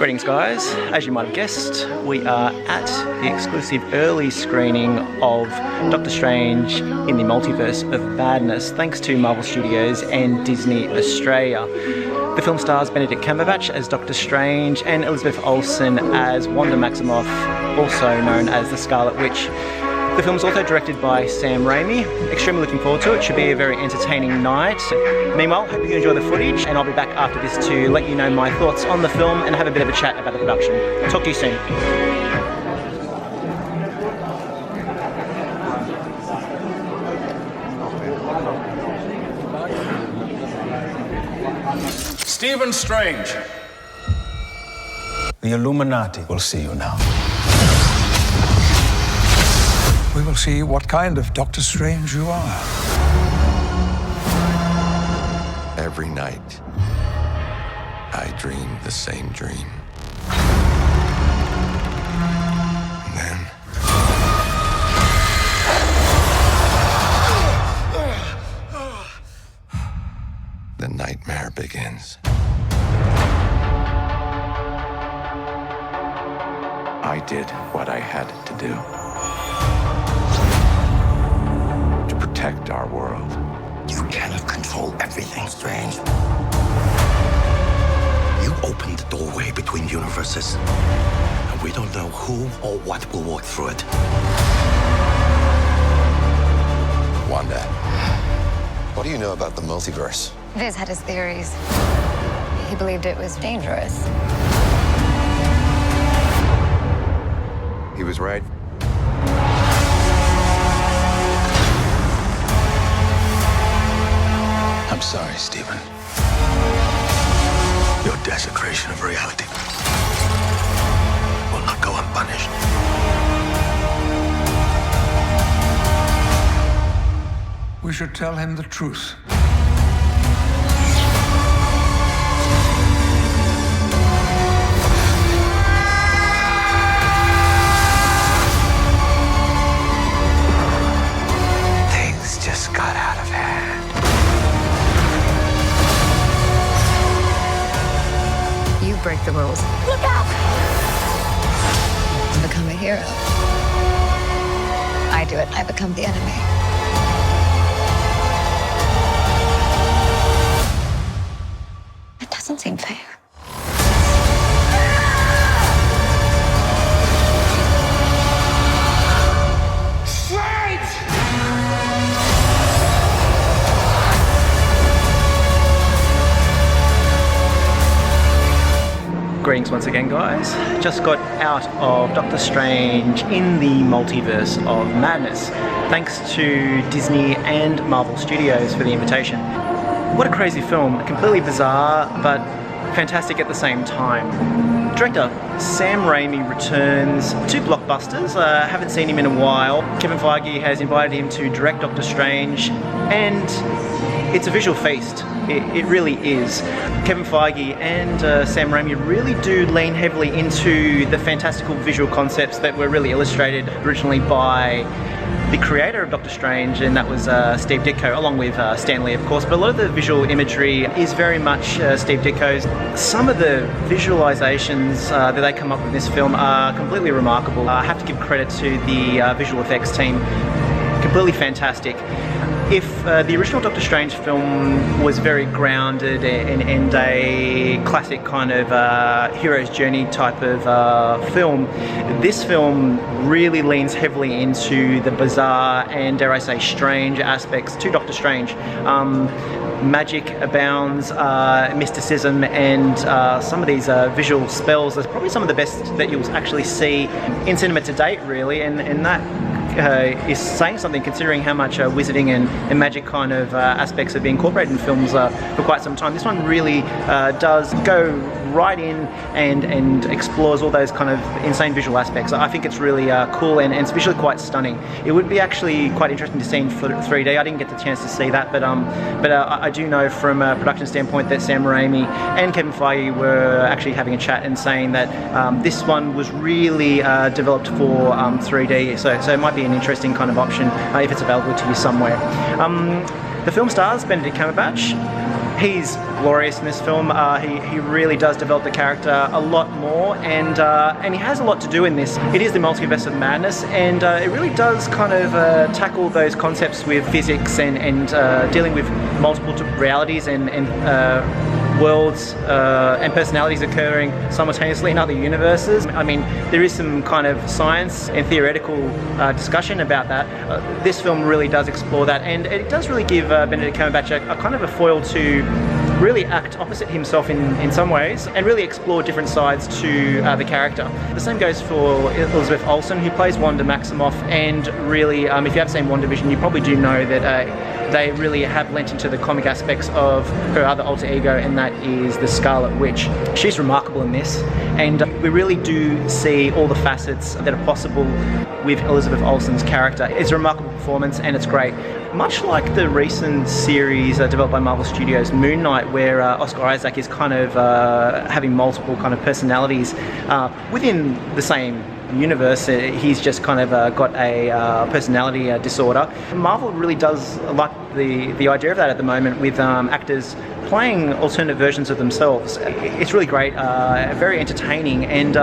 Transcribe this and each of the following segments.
Greetings guys, as you might have guessed, we are at the exclusive early screening of Doctor Strange in the Multiverse of Madness, thanks to Marvel Studios and Disney Australia. The film stars Benedict Cumberbatch as Doctor Strange and Elizabeth Olsen as Wanda Maximoff, also known as the Scarlet Witch. The film is also directed by Sam Raimi. Extremely looking forward to it. Should be a very entertaining night. Meanwhile, hope you enjoy the footage, and I'll be back after this to let you know my thoughts on the film and have a bit of a chat about the production. Talk to you soon. Stephen Strange. The Illuminati will see you now. We will see what kind of Doctor Strange you are. Every night, I dream the same dream. And then... the nightmare begins. I did what I had to do. To protect our world. You cannot control everything, Strange. You opened the doorway between universes, and we don't know who or what will walk through it. Wanda, what do you know about the multiverse? Viz had his theories. He believed it was dangerous. He was right. I'm sorry, Stephen. Your desecration of reality will not go unpunished. We should tell him the truth. Things just got out of hand. You break the rules. Look out! You become a hero. I do it, I become the enemy. It doesn't seem fair. Greetings once again guys. Just got out of Doctor Strange in the Multiverse of Madness, thanks to Disney and Marvel Studios for the invitation. What a crazy film, completely bizarre but fantastic at the same time. Director Sam Raimi returns to blockbusters. Haven't seen him in a while. Kevin Feige has invited him to direct Doctor Strange, and it's a visual feast. It really is. Kevin Feige and Sam Raimi really do lean heavily into the fantastical visual concepts that were really illustrated originally by the creator of Doctor Strange, and that was Steve Ditko, along with Stan Lee, of course. But a lot of the visual imagery is very much Steve Ditko's. Some of the visualizations that they come up with in this film are completely remarkable. I have to give credit to the visual effects team. Completely fantastic. If the original Doctor Strange film was very grounded and a classic kind of hero's journey type of film, this film really leans heavily into the bizarre and, dare I say, strange aspects to Doctor Strange. Magic abounds, mysticism, and some of these visual spells are probably some of the best that you'll actually see in cinema to date, really, and that is saying something considering how much wizarding and magic kind of aspects have been incorporated in films for quite some time. This one really does go right in and explores all those kind of insane visual aspects. I think it's really cool and it's visually quite stunning. It would be actually quite interesting to see in 3D. I didn't get the chance to see that, but I do know from a production standpoint that Sam Raimi and Kevin Feige were actually having a chat and saying that this one was really developed for 3D, so it might be an interesting kind of option if it's available to you somewhere. The film stars Benedict Cumberbatch. He's glorious in this film. He really does develop the character a lot more, and he has a lot to do in this. It is the multiverse of madness, and it really does kind of tackle those concepts with physics and dealing with multiple realities and worlds and personalities occurring simultaneously in other universes. I mean, there is some kind of science and theoretical discussion about that. This film really does explore that, and it does really give Benedict Cumberbatch a kind of a foil to really act opposite himself in some ways and really explore different sides to the character. The same goes for Elizabeth Olsen, who plays Wanda Maximoff, and really, if you have seen WandaVision, you probably do know that they really have lent into the comic aspects of her other alter ego, and that is the Scarlet Witch. She's remarkable in this, and we really do see all the facets that are possible with Elizabeth Olsen's character. It's a remarkable performance, and it's great. Much like the recent series developed by Marvel Studios, Moon Knight, where Oscar Isaac is kind of having multiple kind of personalities within the same universe. He's just kind of got a personality disorder. Marvel really does like the idea of that at the moment, with actors playing alternate versions of themselves. It's really great, very entertaining, and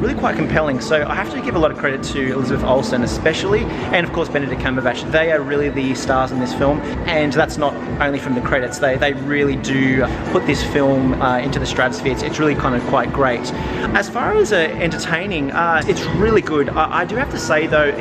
really quite compelling. So I have to give a lot of credit to Elizabeth Olsen especially, and of course Benedict Cumberbatch. They are really the stars in this film, and that's not only from the credits. They really do put this film into the stratosphere. It's really kind of quite great. As far as entertaining, it's really good. I do have to say though,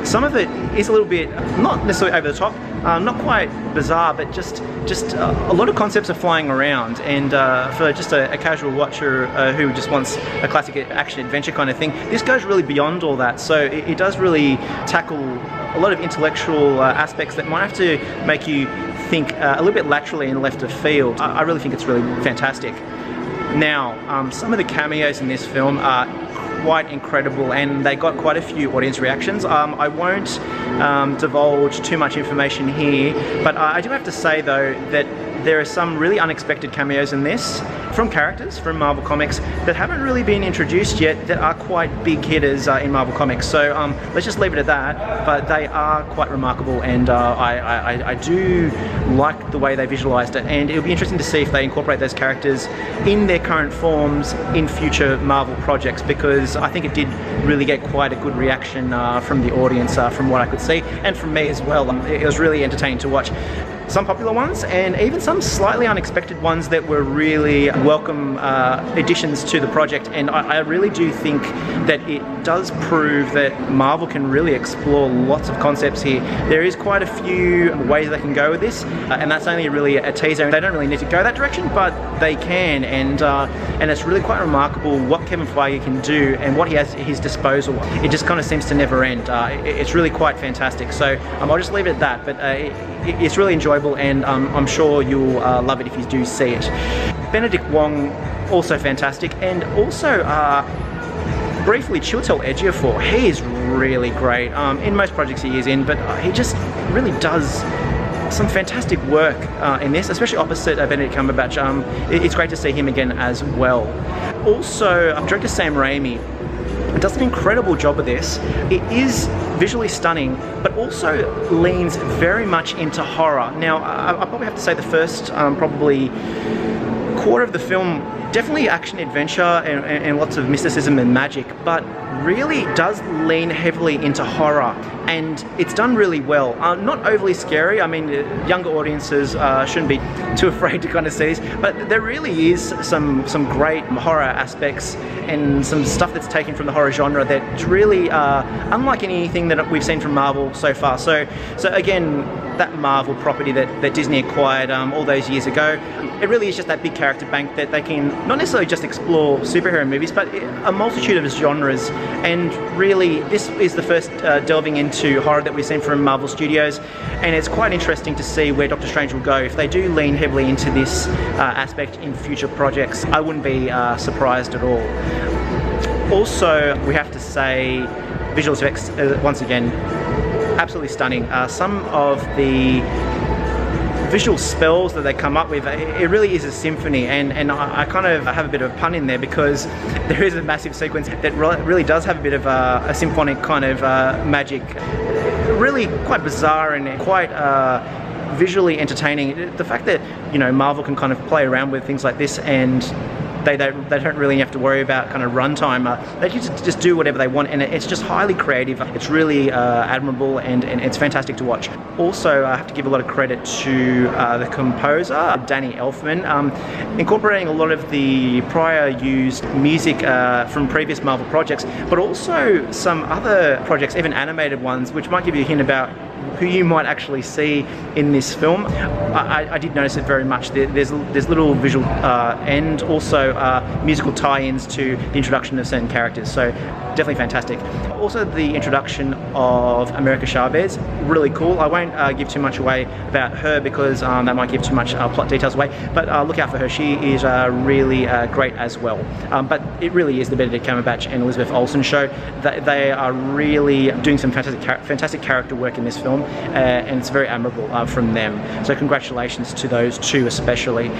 some of it is a little bit, not necessarily over the top, not quite bizarre, but just a lot of concepts are flying around, and for just a casual watcher who just wants a classic action adventure kind of thing, this goes really beyond all that. So it does really tackle a lot of intellectual aspects that might have to make you think a little bit laterally and left of field. I really think it's really fantastic. Now, some of the cameos in this film are quite incredible, and they got quite a few audience reactions. I won't divulge too much information here, but I do have to say though that there are some really unexpected cameos in this from characters from Marvel Comics that haven't really been introduced yet, that are quite big hitters in Marvel Comics. So let's just leave it at that, but they are quite remarkable, and I do like the way they visualized it, and it'll be interesting to see if they incorporate those characters in their current forms in future Marvel projects, because I think it did really get quite a good reaction from the audience, from what I could see, and from me as well. It was really entertaining to watch. Some popular ones, and even some slightly unexpected ones that were really welcome additions to the project, and I really do think that it does prove that Marvel can really explore lots of concepts here. There is quite a few ways they can go with this, and that's only really a teaser. They don't really need to go that direction, but they can, and it's really quite remarkable what Kevin Feige can do and what he has at his disposal. It just kind of seems to never end. It's really quite fantastic. So I'll just leave it at that, but it's really enjoyable, and I'm sure you'll love it if you do see it. Benedict Wong, also fantastic, and also briefly Chiwetel Ejiofor. He is really great in most projects he is in, but he just really does some fantastic work in this, especially opposite Benedict Cumberbatch. It's great to see him again as well. Also, director Sam Raimi does an incredible job of this. It is visually stunning, but also leans very much into horror. Now, I probably have to say the first probably quarter of the film, definitely action adventure and lots of mysticism and magic, but really does lean heavily into horror, and it's done really well. Not overly scary. I mean, younger audiences shouldn't be too afraid to kind of see this, but there really is some great horror aspects and some stuff that's taken from the horror genre that's really unlike anything that we've seen from Marvel so far. So again, that Marvel property that Disney acquired all those years ago, it really is just that big character bank that they can not necessarily just explore superhero movies, but a multitude of genres. And really, this is the first delving into horror that we've seen from Marvel Studios, and it's quite interesting to see where Doctor Strange will go. If they do lean heavily into this aspect in future projects, I wouldn't be surprised at all. Also, we have to say, visual effects, once again, absolutely stunning. Some of the visual spells that they come up with, it really is a symphony, and I kind of have a bit of a pun in there, because there is a massive sequence that really does have a bit of a symphonic kind of magic, really quite bizarre and quite visually entertaining. The fact that, you know, Marvel can kind of play around with things like this, and they don't really have to worry about kind of runtime. They just do whatever they want, and it's just highly creative. It's really admirable, and it's fantastic to watch. Also, I have to give a lot of credit to the composer, Danny Elfman, incorporating a lot of the prior used music from previous Marvel projects, but also some other projects, even animated ones, which might give you a hint about who you might actually see in this film. I did notice it very much. There's little visual and also musical tie-ins to the introduction of certain characters, so definitely fantastic. Also, the introduction of America Chavez, really cool. I won't give too much away about her because that might give too much plot details away, but look out for her. She is really great as well. But it really is the Benedict Cumberbatch and Elizabeth Olsen show. They are really doing some fantastic character work in this film, and it's very admirable from them. So congratulations to those two especially.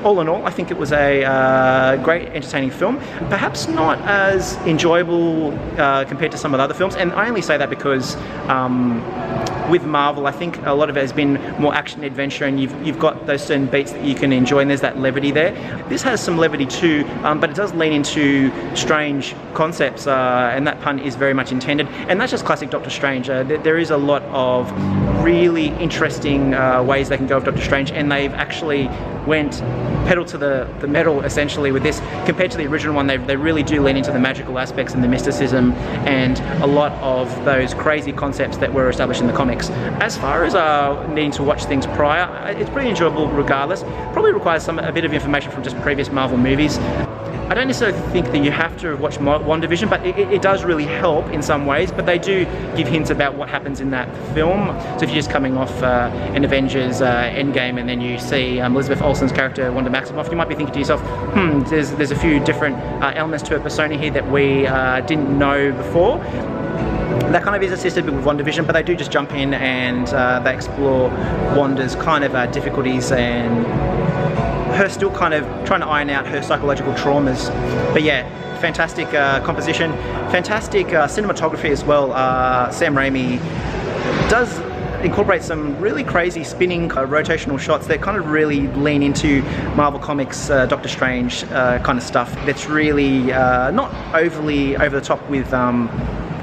All in all, I think it was a great entertaining film, perhaps not as enjoyable compared to some of the other films, and I only say that because with Marvel, I think a lot of it has been more action adventure, and you've got those certain beats that you can enjoy, and there's that levity there. This has some levity too, but it does lean into strange concepts, and that pun is very much intended, and that's just classic Doctor Strange. There is a lot of really interesting ways they can go with Doctor Strange, and they've actually went pedal to the metal essentially with this. Compared to the original one, they really do lean into the magical aspects and the mysticism and a lot of those crazy concepts that were established in the comics. As far as needing to watch things prior, it's pretty enjoyable regardless. Probably requires a bit of information from just previous Marvel movies. I don't necessarily think that you have to watch WandaVision, but it does really help in some ways, but they do give hints about what happens in that film. So if you're just coming off an Avengers Endgame and then you see Elizabeth Olsen's character, Wanda Maximoff, you might be thinking to yourself, there's a few different elements to her persona here that we didn't know before. That kind of is assisted with WandaVision, but they do just jump in and they explore Wanda's kind of difficulties and her still kind of trying to iron out her psychological traumas. But yeah, fantastic composition, fantastic cinematography as well. Sam Raimi does incorporate some really crazy spinning rotational shots that kind of really lean into Marvel Comics Doctor Strange kind of stuff. That's really not overly over the top with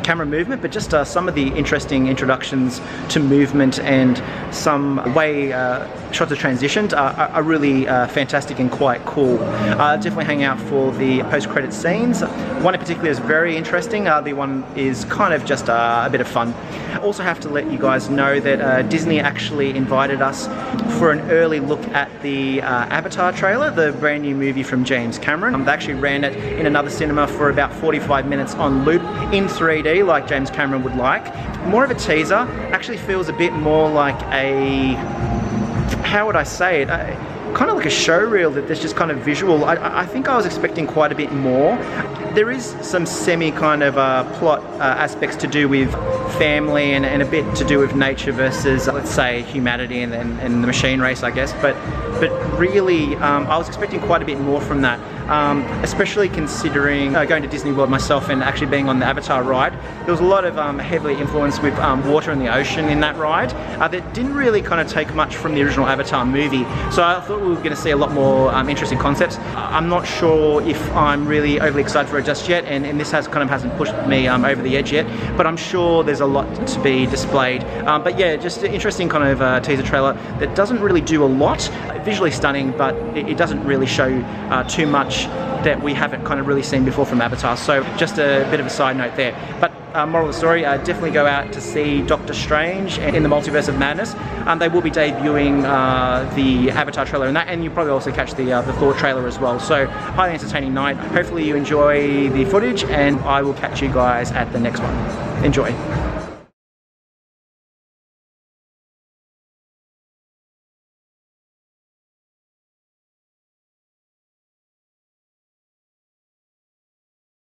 camera movement, but just some of the interesting introductions to movement and some way shots are transitioned are really fantastic and quite cool. Definitely hang out for the post-credit scenes. One in particular is very interesting. The other one is kind of just a bit of fun. I also have to let you guys know that Disney actually invited us for an early look at the Avatar trailer, the brand new movie from James Cameron. They actually ran it in another cinema for about 45 minutes on loop in 3D, like James Cameron would like. More of a teaser, actually feels a bit more like a, how would I say it? Kind of like a show reel that there's just kind of visual. I think I was expecting quite a bit more. There is some semi kind of plot aspects to do with family and a bit to do with nature versus, let's say, humanity and the machine race, I guess. But really, I was expecting quite a bit more from that, especially considering going to Disney World myself and actually being on the Avatar ride. There was a lot of heavily influenced with water in the ocean in that ride that didn't really kind of take much from the original Avatar movie. So I thought we were going to see a lot more interesting concepts. I'm not sure if I'm really overly excited for it just yet, and this hasn't pushed me over the edge yet, but I'm sure there's a lot to be displayed. But yeah, just an interesting kind of teaser trailer that doesn't really do a lot. Visually stunning, but it doesn't really show too much that we haven't kind of really seen before from Avatar. So just a bit of a side note there. But moral of the story, definitely go out to see Doctor Strange in the Multiverse of Madness. They will be debuting the Avatar trailer in that, and you'll probably also catch the Thor trailer as well. So highly entertaining night. Hopefully you enjoy the footage, and I will catch you guys at the next one. Enjoy.